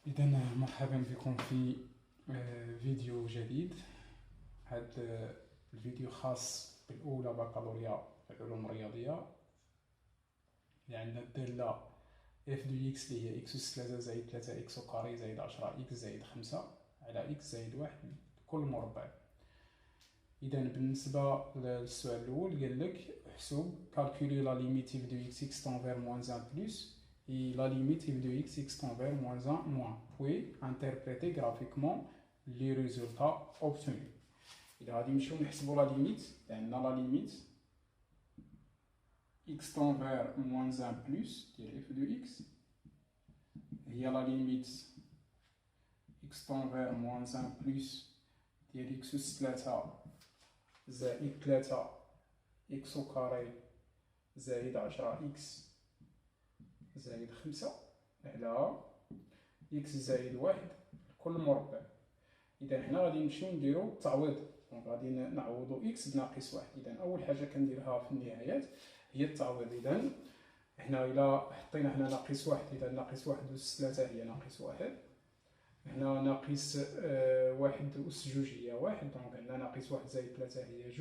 إذا مرحبا بكم في فيديو جديد. هذا الفيديو خاص بالأولى بكالوريا في العلوم الرياضية. عندنا الدالة اف دو اكس اللي هي اكس أس 3 زائد 3 اكس كاري زائد 10 اكس زائد 5 على اكس زائد 1 كل مربع. إذا بالنسبة للسؤال الأول قال لك احسب calculer la limite f de x tend vers moins 1 plus et la limite f de x tend vers moins 1 moins. Puis interpréter graphiquement les résultats obtenus. إذا غادي نمشيو نحسبو لا ليميت، عندنا لا ليميت x tend vers moins 1 plus ديال f de x هي لا ليميت x tend vers moins 1 plus ديال x أس 3 زائد 3 إكس كاري زائد 10 إكس زائد 5 على إكس زائد 1 كل مربع. إذا حنا غادي نمشيو نديرو التعويض، دونك غادي نعوضو إكس بناقص 1. إذا أول حاجة كنديرها في النهايات هي التعويض. إذا حنا إلا حطينا هنا ناقص 1، إذا ناقص 1 أس 3 هي ناقص 1، هنا ناقص 1 أس 2 هي 1، دونك عندنا ناقص 1 زائد 3 هي 2،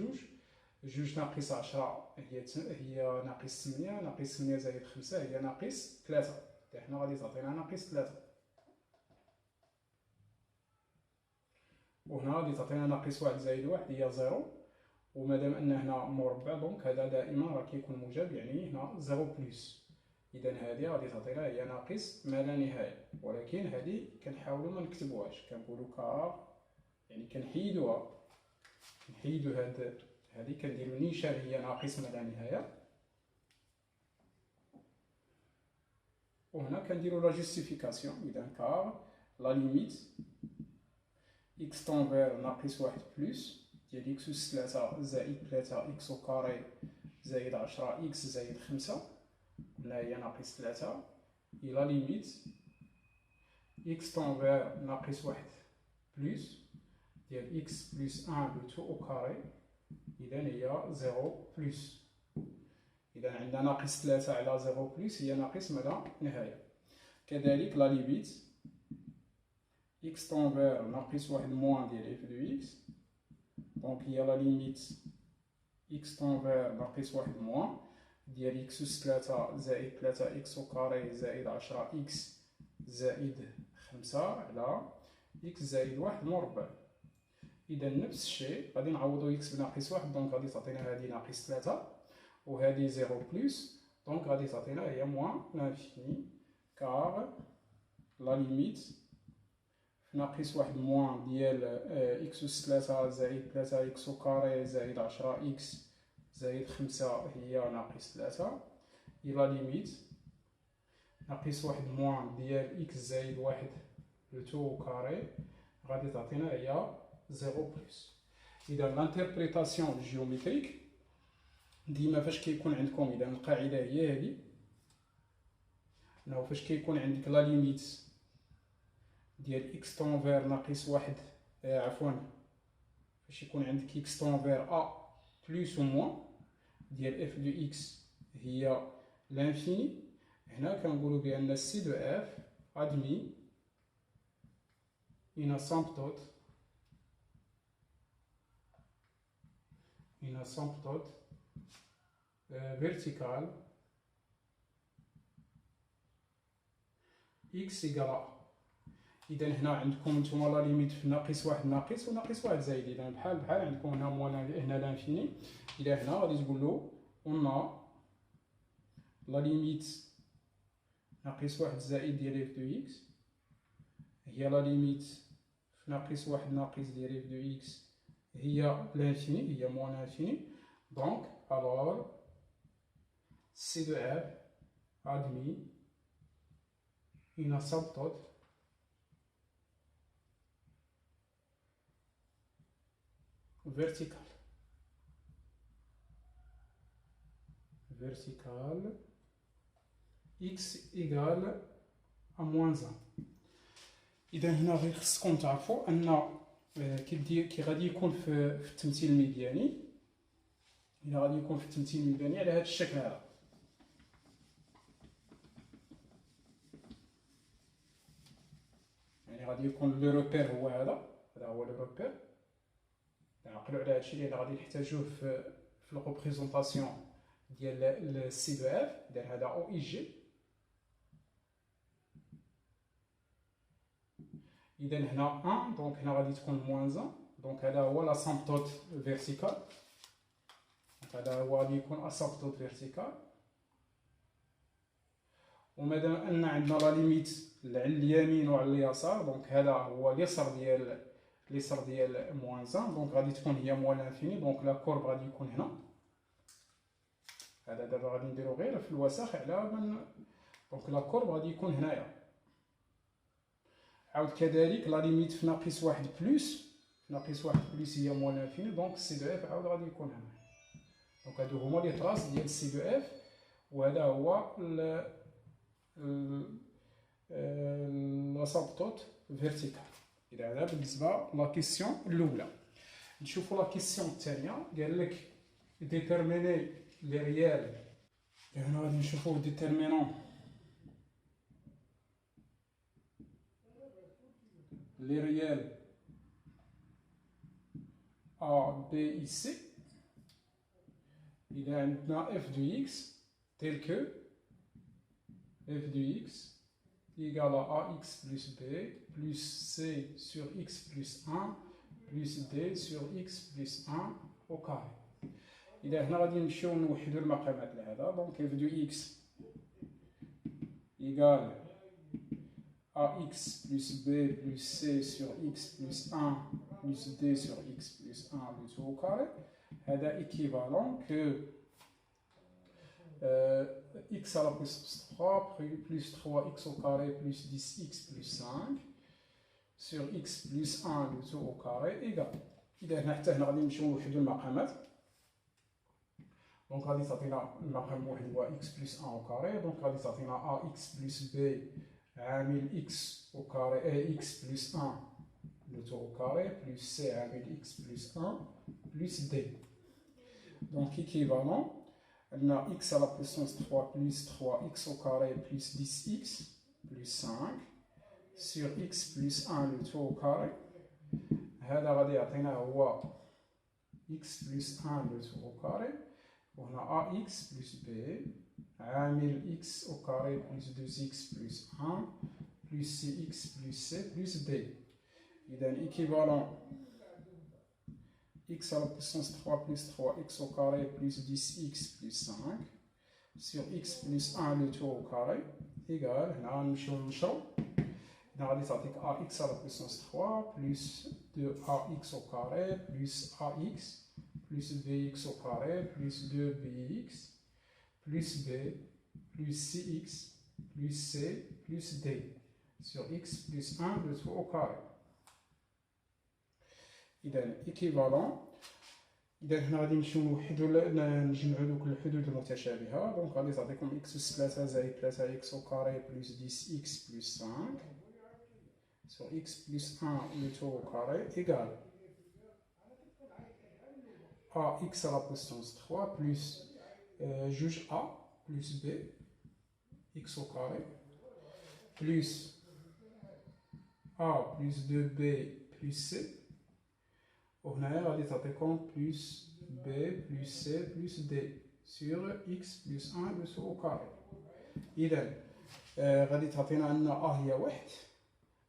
2 ناقص 10 هي ناقص 8، ناقص 8 زائد 5 هي ناقص 3. حنا غادي تعطينا ناقص 3، وهنا غادي تعطينا ناقص 1 زائد 1 هي 0. ومادام ان هنا مربع دونك هذا دائما راه كيكون موجب، يعني هنا 0 بلس. اذا هذه غادي تعطينا هي ناقص ما لا نهايه، ولكن هذه كنحاولوا ما نكتبوهاش، كنقولوا كار، يعني كنحيدوها، كنحيدو هذه كنديروا نيشان هي ناقص ما لا نهايه، وهنا كنديروا لا جوستيفيكاسيون. اذا كار لا ليميت x تون فير ناقص 1 بلس ديال x أس 3 زائد 3 إكس كاري زائد 10 إكس زائد 5، قلنا هي ناقص 3، إلى ليميت x تون فير ناقص 1 بلس ديال x بلس 1 لو تو أو كاري، إذا هي 0 بلس. إذا عندنا ناقص 3 على 0 بلس هي ناقص ما لا نهاية. كذلك لا ليميت x تون فير ناقص 1 موان ديال f دو x، دونك هي لا ليميت x تون فير ناقص 1 موان ديال x أس 3 زائد 3 إكس كاري زائد 10 إكس زائد 5 على إكس زائد 1 مربع. إذا نفس الشيء غادي نعوضو إكس بناقص 1، دونك غادي تعطينا هذه ناقص 3، وهذه 0 بلس، دونك غادي تعطينا هي موان لانفيني، كار لا ليميت ناقص 1 موان ديال إكس أس 3 زائد 3 إكس كاري زائد 10 إكس زائد 5 هي ناقص 3، إلى ليميت ناقص 1 موان ديال إكس زائد 1 لو تو كاري غادي تعطينا هي 0 بلس. إذا لانتربريتاسيون جيومتريك ديما فاش كيكون عندكم، إذا القاعدة هي هذه، أنه فاش كيكون عندك لا ليميت ديال إكس تون فير ناقص 1، عفوا فاش يكون عندك إكس تون فير أ بلس أو موان ديال اف دو إكس هي لانفيني، هنا كنقولوا بأن سي دو اف أدمي une asymptote verticale x égale a. إذا هنا عندكم نتوما لا ليميت في ناقص 1 ناقص وناقص 1 زايد، إذا بحال عندكم هنا موان هنا لانفيني. إذا هنا غادي تقولوا on a لا ليميت ناقص 1 زائد ديال اف دو إكس هي لا ليميت في ناقص 1 ناقص ديال اف دو إكس هي لانفيني، هي موان لانفيني. دونك alors C de f admet une asymptote verticale x égale à moins 1. إذا هنا غير خصكم تعرفوا أن كي غادي يكون في التمثيل الميدياني، إذا غادي يكون في التمثيل الميداني على هذا الشكل هذا، غادي يكون لو روبير هو هذا هو لو روبير. نعقلوا على هادشي اللي غادي نحتاجوه في الريبريزونطاسيون ديال السي دو اف. داير هذا او اي جي. اذا هنا 1 دونك هنا غادي تكون موان 1. دونك هذا هو لاسامبتوت فيرتيكال. هذا هو غادي يكون اسامبتوت فيرتيكال. ومادام ان عندنا لا ليميت على اليمين وعلى اليسار، دونك هذا هو اليسار ديال موان 1. دونك غادي تكون هي موان لانفيني. دونك لا كورب غادي يكون هنا. هذا دابا غادي نديرو غير في الوسخ على من. دونك لا كورب غادي يكون هنايا. عاود كذلك لا ليميت في ناقص واحد بلس، هي موان لانفيني. دونك سي دو اف عاود غادي يكون هنا. دونك هادو هما لي طراس ديال سي دو اف. وهذا هو لاسامبتوت فيرتيكال. إذا هذا بالنسبة لا كيسيون الأولى. نشوفو لا كيسيون الثانية. قال لك ديتيرميني لي ريال. هنا غادي نشوفو ديتيرمينون لي ريال A, B, I, C. إذا عندنا f de x tel que f de x égale à ax plus b plus c sur x plus 1 plus d sur x plus 1 au carré. إذا هنا غادي نمشيو نوحدو المقامات لهذا. دونك f de x égale ax plus b plus c sur x plus 1 plus d sur x plus 1 le tout au carré. هذا équivalent que x à la puissance 3 plus 3x au carré plus 10x plus 5 sur x plus 1 le tout au carré égal. إذا هنا حتى هنا غادي نمشيو نوحدو المقامات. دونك غادي تعطينا المقام واحد هو x plus 1 au carré. دونك غادي تعطينا ax plus b عامل x au carré x plus 1 le tout au carré plus c عامل x plus 1 plus d. Donc équivalent, on a x à la puissance 3 plus 3x au carré plus 10x plus 5 sur x plus 1 le tout au carré. هذا غادي يعطينا هو x plus 1 le tout au carré. وهنا ax plus b عامل x au carré plus 2x plus 1 plus cx plus c plus d. إذا équivalent x à la puissance 3 plus 3x au carré plus 10x plus 5 sur x plus 1 le tout au carré égal. هنا غنمشيو نشرو. هنا غادي تعطيك ax à la puissance 3 plus 2ax au carré plus ax plus bx au carré plus 2bx plus b plus cx plus c plus d sur x plus 1 le tout au carré. إذا équivalent. إذا هنا غادي نمشيو نوحدو نجمعو دوك الحدود المتشابهة. دونك غادي تعطيكم x أس 3 زائد 3x au carré plus 10x plus 5 sur x plus 1 le tout au carré égale ax à la puissance 3 plus juge a plus b x au carré plus a plus 2b plus c. وهنايا غادي تعطيكم plus b plus c plus d sur x plus 1 le tout au carré. إذا غادي تعطينا عندنا a هي 1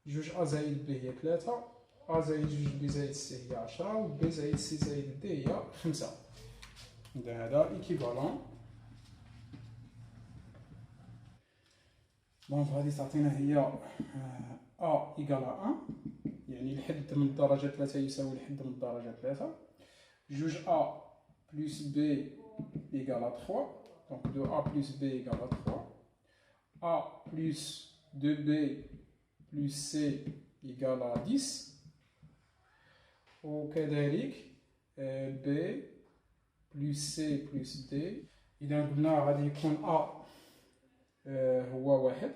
جوج a زائد b هي 3 a زائد جوج b زائد c هي 10 و b زائد c زائد d هي 5. إذا هذا équivalent. دونك غادي تعطينا هي a إيكال 1 يعني الحد من الدرجة 3 يساوي الحد من الدرجة 3. جوج a plus b égale à 3. Donc 2a plus b égale à 3. a plus 2b plus c égale à 10. وكذلك b plus c plus d. إذا قلنا غادي يكون a هو 1.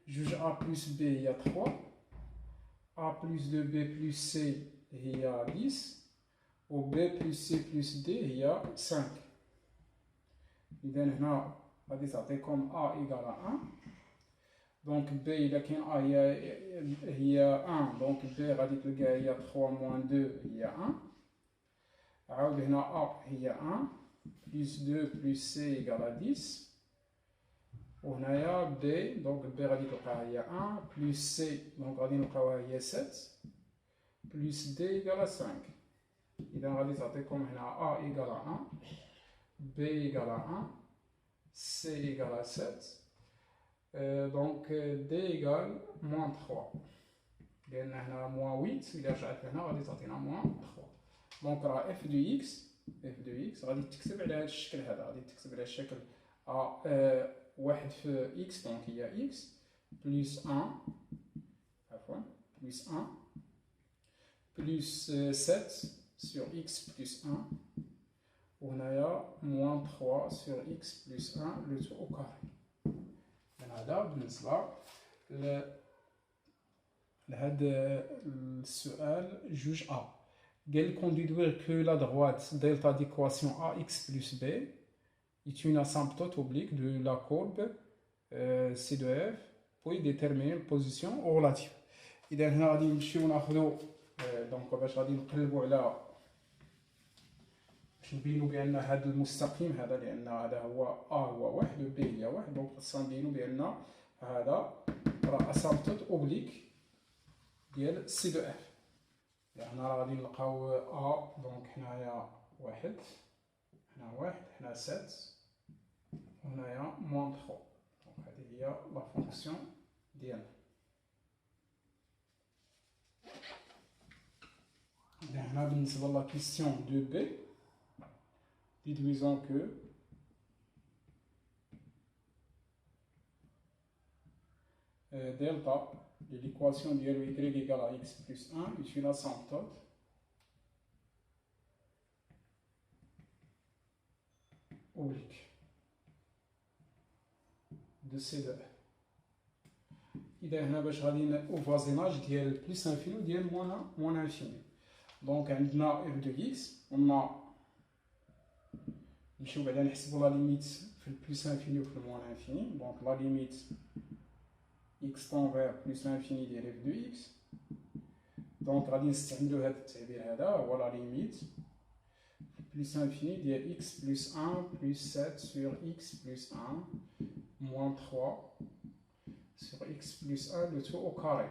جوج a plus b هي 3. a plus 2b plus c هي 10 و b plus c plus d هي 5. إذا هنا غادي تعطيكم a إيكال 1. دونك B إذا كان A هي 1 دونك B غادي تلقى هي 3 moins 2 هي 1 عاود هنا A هي 1 plus 2 plus C égale à 10 وهنايا B دونك B غادي تلقاها هي 1 plus C دونك غادي نلقاوها هي 7 plus D égale à 5 إذا غادي تعطيكم هنا A égale à 1 B égale à 1 C égale à 7 donc D égale moins 3 لأن هنا moins 8 إذا رجعت لهنا غادي تعطينا moins 3 دونك راه f دو x غادي تكتب على هذا الشكل هذا غادي تكتب على الشكل واحد في x دونك هي x بلس 1 عفوا بلس 1 بلس 7 sur x plus 1 وهنايا moins 3 sur x plus 1 le tout au carré هذا بالنسبة لهذا السؤال جوج A. قال conduire que la droite delta d'équation ax plus b est une asymptote oblique de la courbe C de f puis déterminer une position relative. إذا هنا غادي نمشيو ناخذو دونك باش غادي نقلبو على باش نبينو بأن هذا المستقيم هذا لأن هذا هو A هو واحد و B هي واحد دونك خصنا نبينو بأن هذا راه اسامبتوت اوبليك ديال سي دو اف. هنا راه غادي نلقاو A دونك هنايا واحد هنا واحد هنا 7 وهنايا موان 3 دونك هذه هي لا فونكسيون ديالنا. هنا بالنسبة لا كيسيون دو B déduisons que delta de l'équation de y égale à x plus 1 est une asymptote oblique de C de f. إذا هنا باش غادي au voisinage ديال بلس انفيني وديال موان انفيني دونك عندنا f de x قلنا نمشيو بعدا نحسبو لا ليميت في البلس انفيني وفي الموان انفيني دونك لا ليميت x tend vers plus l'infini ديال f de x دونك غادي نستعملو هذا التعبير هذا هو لا ليميت plus l'infini ديال x plus 1 plus 7 sur x plus 1 moins 3 sur x plus 1 le tout au carré.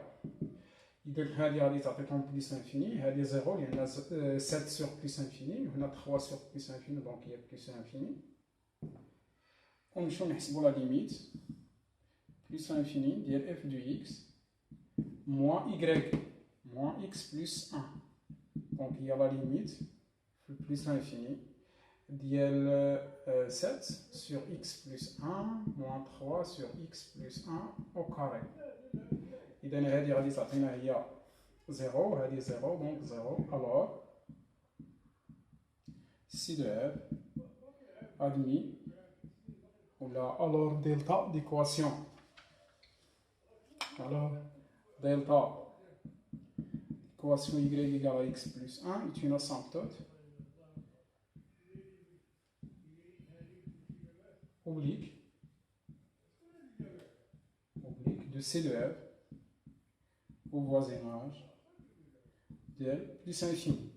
إذا هذه غادي تعطيكم بلس انفيني هذه زيرو لأن 7 سور بلس انفيني وهنا 3 سور بلس انفيني دونك هي بلس انفيني ونمشيو نحسبو لا ليميت plus l'infini ديال f de x moins y moins x plus 1 donc il y a la limite plus l'infini ديال 7 sur x plus 1 moins 3 sur x plus 1 au carré. إذا هذه غادي تعطينا هي 0 وهذه 0 donc 0 alors C de f admis ولا alors delta d'équation alors delta équation y égale à x plus 1 est une asymptote oblique de C de f au voisinage de plus infini.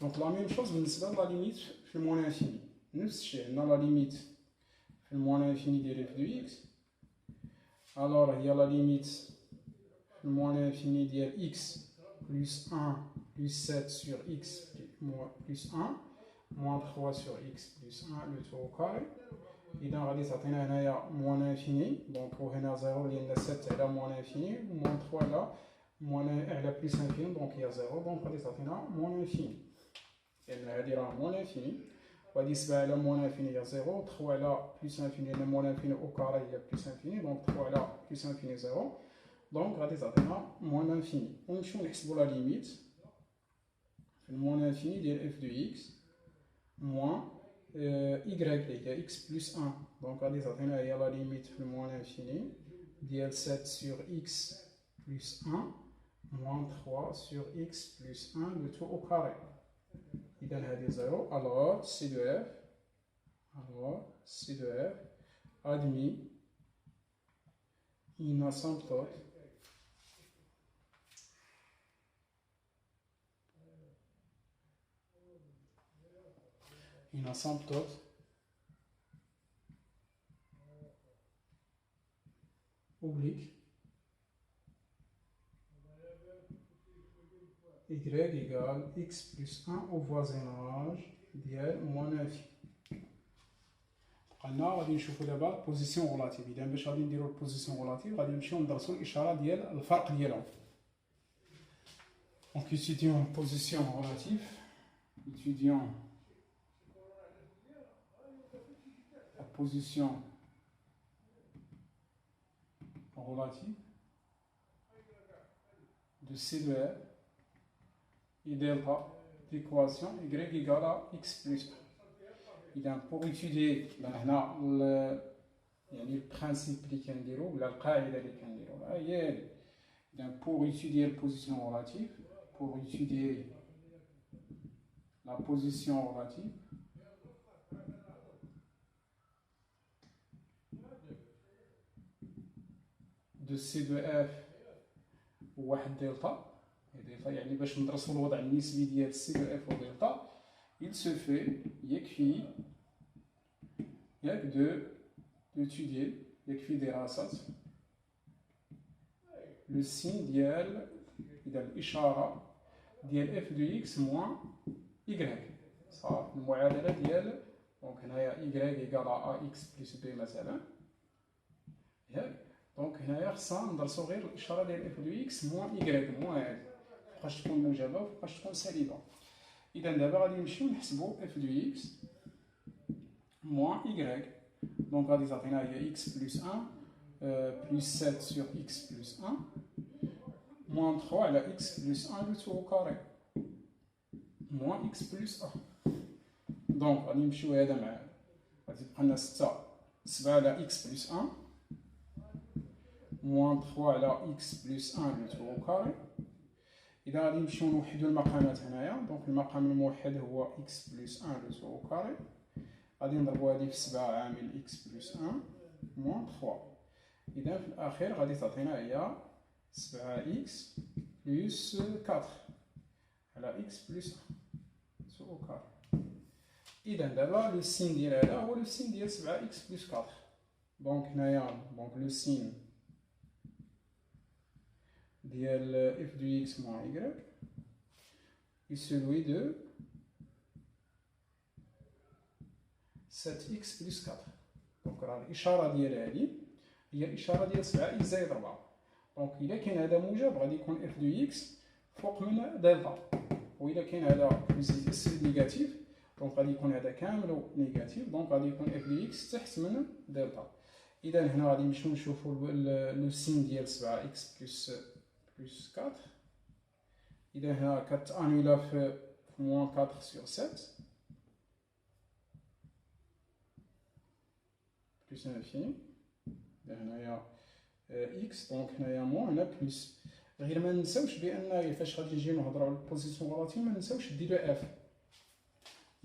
Donc la même chose بالنسبة la limite في الموان infini. نفس الشيء عندنا la limite في الموان infini ديال f de x alors هي la limite في الموان infini ديال x plus 1 plus 7 sur x plus 1 moins 3 sur x plus 1 le tout au carré. إذا غادي تعطينا هنايا موان انفيني دونك وهنا 0 لأن 7 على موان انفيني وموان 3 على موان على بلس انفيني دونك هي 0 دونك غادي تعطينا موان انفيني لأن هادي راه موان انفيني وهادي 7 على موان انفيني هي 0 3 على بلس انفيني لأن موان انفيني أو كاري هي بلس انفيني دونك 3 على بلس انفيني 0 دونك غادي تعطينا موان انفيني ونمشيو نحسبو لا ليميت في الموان انفيني ديال اف دو اكس موان y هي x plus 1 دونك غادي تعطينا هي لا ليميت في الموان انفيني ديال 7 sur x plus 1 moins 3 sur x plus 1 le tout au carré. إذا هذه 0 alors C de f admis une asymptote oblique y égale x plus 1 au voisinage ديال moins infini. قلنا غادي نشوفوا دابا بوزيسيون غولاتيف. اذا باش غادي نديروا البوزيسيون غولاتيف غادي نمشيو ندرسوا الاشاره ديال الفرق ديالهم. دونك étudions position relative, étudions la position relative de C de R et delta d'équation y égale à x plus 1. إذا pour étudier هنا يعني البرانسيب اللي كنديرو ولا القاعدة اللي كنديروها هي هادي. إذا pour étudier la position relative, pour étudier la position relative de C de F وواحد دلتا يعني باش ندرسوا الوضع النسبي ديال C de F و دلتا il se fait يكفي d'étudier يكفي دراسة le signe ديال إذا الإشارة ديال f de x moins y صافي المعادلة ديال دونك هنايا y égale à ax plus b مثلا ياك. دونك هنايا خصنا ندرسو غير الإشارة ديال f de x moins y moins هادي فوقاش تكون موجبة وفوقاش تكون سالبة. إذا دابا غادي نمشيو نحسبو f de x moins y. دونك غادي تعطينا هي x plus 1 plus 7 sur x plus 1 moins 3 على x plus 1 le tout au carré moins x plus 1. دونك غادي نمشيو هذا مع هذا غادي تبقى لنا 7 على x plus 1 moins 3 على x plus 1 le tout au carré. إذا غادي نمشيو نوحدو المقامات هنايا دونك المقام الموحد هو x plus 1 le tout au carré. غادي نضربو هادي في 7 عامل x plus 1 moins 3. إذا في الأخير غادي تعطينا هي 7x plus 4 على x plus 1 سو au carré. إذا دابا لو سين ديال هذا هو لو سين ديال 7x plus 4. دونك هنايا دونك لو سين ديال f de x moins y est celui de 7x plus 4. دونك راه الإشارة ديال هادي هي الإشارة ديال 7x زائد 4. دونك إلا كان هذا موجب غادي يكون f de x فوق من دلتا، وإلا كان هذا بوزيتيف نيجاتيف دونك غادي يكون هذا كامل نيجاتيف دونك غادي يكون f de x تحت من دلتا. إذا هنا غادي نمشيو نشوفو لو سين ديال 7x plus 4. إذا هنا كتانولا في موان 4 sur 7 plus infini. هنايا x دونك هنايا موان هنا بلس. غير ما ننساوش بان فاش غادي نجيو نهضروا على البوزيسيون غولاتيف ما ننساوش ديرو اف.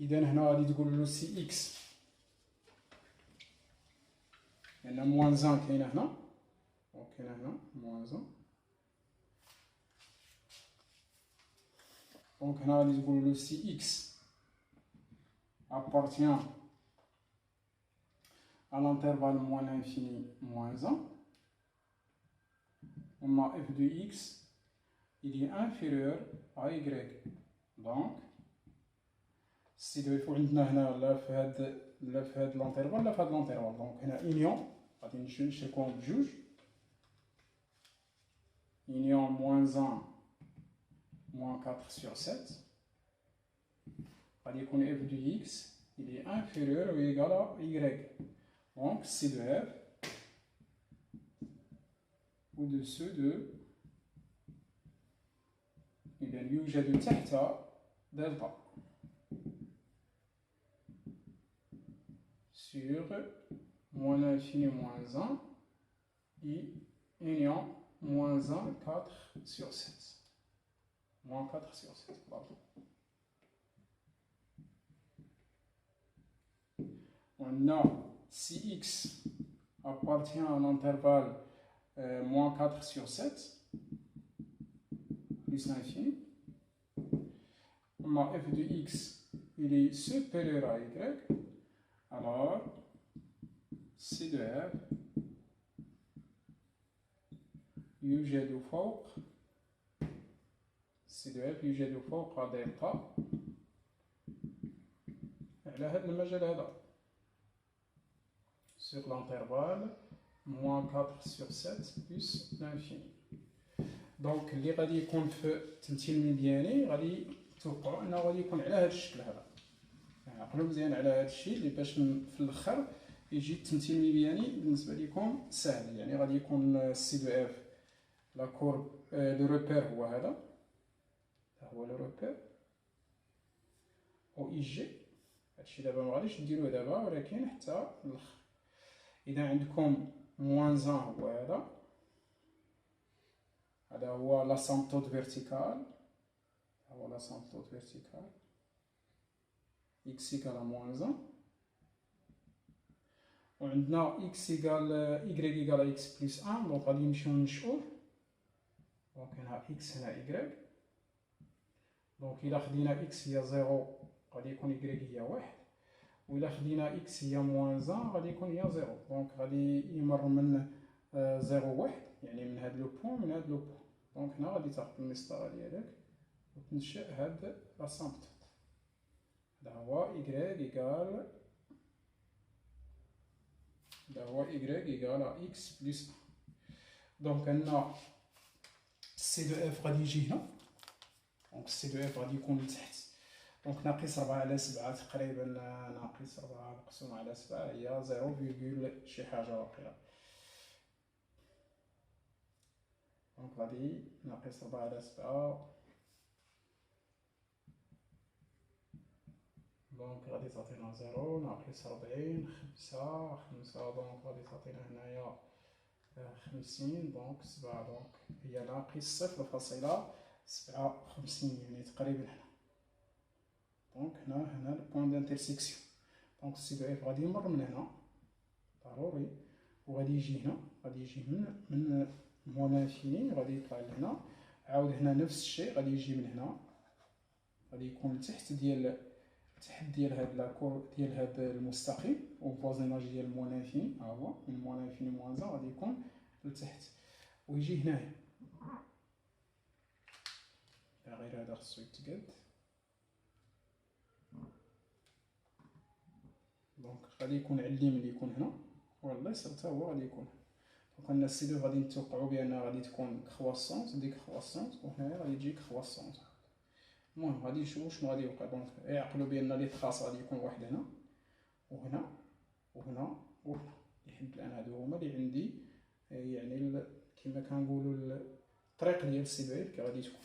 اذا هنا غادي تقول له سي اكس لان موان 1 كاينه هنا دونك كاينه هنا موان 1 دونك هنا غادي تقول له سي اكس appartient à l'intervalle moins l'infini moins 1. On a f de x, il est inférieur à y. Donc, si il faut عندنا لا في هاد الانترفال لا في هاد الانترفال. دونك هنا union غادي نشركوهم بجوج. union moins 1 moins 4 sur 7 غادي يكون f de x il est inférieur ou égal à y. Donc, C de f au-dessus de إذا يوجد تحت دلتا sur moins l'infini moins 1 et union moins 1 4 sur 7 moins 4 sur 7 pardon. On a si x appartient à l'intervalle moins 4 sur 7 plus l'infini. F de x il est supérieur à y, alors C de f يوجد فوق C de f يوجد فوق دلتا على هذا المجال هذا sur l'intervalle moins 4 sur 7 plus l'infini. دونك اللي غادي يكون في التمثيل الميدياني غادي توقعوا انه غادي يكون على هذا الشكل هذا. عقلوا مزيان على هذا الشيء اللي باش في الاخر يجي التمثيل الميدياني بالنسبه لكم سهل. يعني غادي يكون سي دو اف لا كورب لو روبير هو هذا هو لو روبير او اي جي. هادشي دابا ما غاديش نديروه دابا ولكن حتى الاخر. اذا عندكم موان 1 هو هذا هو لاسامبتود فيرتيكال هو لاسامبتود فيرتيكال x égale à moins 1 وعندنا x égale y égale à x plus 1 دونك غادي نمشيو ننشئوه. دونك هنا x هنا y دونك إلا خدينا x هي 0 غادي يكون y هي 1 وإلا خدينا x هي moins 1 غادي يكون هي 0. دونك غادي يمر من 0 1 يعني من هاد لو بوين من هاد لو بوين. دونك هنا غادي تاخد المسطرة ديالك وتنشئ هاد لاسامبتود. هذا هو y إيكال هذا هو y إيكال à x بلس 1. دونك عندنا سي دو اف غادي يجي هنا. دونك سي دو اف غادي يكون لتحت. دونك ناقص 4 على 7 تقريبا ناقص 4 مقسوم على 7 هي 0 شي حاجة واقيلا. دونك غادي ناقص 4 على 7 دونك غادي تعطينا 0 ناقص 40 5 دونك غادي تعطينا هنايا 50 دونك 7 دونك هي ناقص 0.57 يعني تقريبا هنا. دونك هنا البوان دانترسيكسيون. دونك السي دو اف غادي يمر من هنا ضروري وغادي يجي هنا غادي يجي من موان انفيني غادي يطلع لهنا. عاود هنا نفس الشيء غادي يجي من هنا غادي يكون تحت ديال هاد لاكور ديال هاد المستقيم وفوزيناج ديال موان انفيني. ها هو من موان انفيني موان 1 غادي يكون لتحت ويجي هنايا. غير هذا خصو يتقاد. دونك غادي يكون على اليمين اللي يكون هنا والله حتى هو غادي يكون. دونك عندنا السي دو غادي نتوقعوا بانها غادي تكون كرواسونس ديك كرواسونس وهنايا غادي تجي كرواسونس. المهم غادي نشوفو شنو غادي يوقع. دونك يعقلوا بان لي تراس غادي يكون واحد هنا وهنا وهنا وهنا لحد الان هادو هما اللي عندي يعني كما كنقولوا الطريق ديال السي دو اف كي غادي تكون.